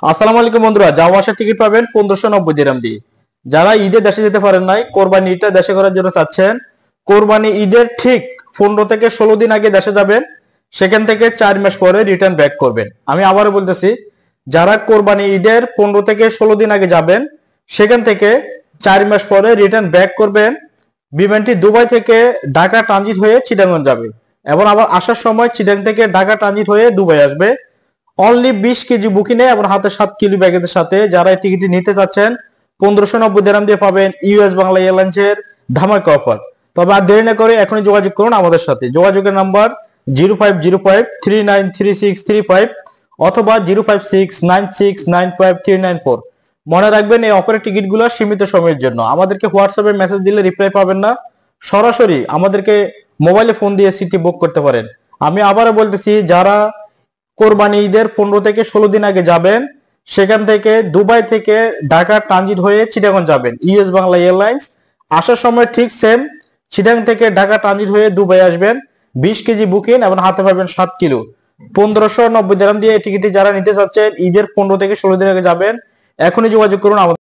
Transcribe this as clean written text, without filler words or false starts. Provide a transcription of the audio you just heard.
আসসালামু আলাইকুম বন্ধুরা, যাওয়া আসার টিকিট পাবেন 1590 দিরহাম দিয়ে। যারা ঈদে দেশে যেতে পারেন নাই, কোরবানি ঈদটা দেশে করার জন্য চাচ্ছেন, কোরবানি ঈদের ঠিক 15 থেকে 16 দিন আগে দেশে যাবেন, সেখান থেকে 4 মাস পরে রিটার্ন ব্যাক করবেন। আমি আবারও বলতেছি, যারা কোরবানি ঈদের 15 থেকে 16 দিন আগে যাবেন, সেখান থেকে 4 মাস পরে রিটার্ন ব্যাক করবেন। বিমানটি দুবাই থেকে ঢাকা ট্রানজিট হয়ে চিটাগং যাবে এবং আবার আসার সময় চিটাগং থেকে ঢাকা ট্রানজিট হয়ে দুবাই আসবে। অনলি 20 কেজি বুকিং এবং হাতে 7 কিলো ব্যাগেজের সাথে যারা এই টিকিটটি নিতে চাচ্ছেন, 1590 দিরহাম দিয়ে পাবেন ইউএস বাংলা এয়ারলাইন্সের ধামাকা অফার। তবে আর দেরি না করে এখনই যোগাযোগ করুন আমাদের সাথে। যোগাযোগের নাম্বার 0505393635 অথবা 0569695394। মনে রাখবেন, এই অফারের টিকিটগুলো সীমিত সময়ের জন্য। আমাদেরকে হোয়াটসঅ্যাপে মেসেজ দিলে রিপ্লাই পাবেন না, সরাসরি আমাদেরকে মোবাইলে ফোন দিয়ে সিটি বুক করতে পারেন। আমি আবারও বলতেছি, যারা কোরবানি ঈদের 15 থেকে 16 দিন আগে যাবেন, সেখান থেকে দুবাই থেকে ঢাকা ট্রানজিট হয়ে চিটাগং যাবেন ইউএস বাংলা এয়ারলাইন্স। আসার সময় ঠিক সেম, চিটাগং থেকে ঢাকা ট্রানজিট হয়ে দুবাই আসবেন। 20 কেজি বুকিং এবং হাতে পাবেন 7 কিলো। 1590 দিরহাম দিয়ে এই টিকিটটি যারা নিতে চাচ্ছেন, ঈদের 15 থেকে 16 দিন আগে যাবেন, এখনই যোগাযোগ করুন আমাদের।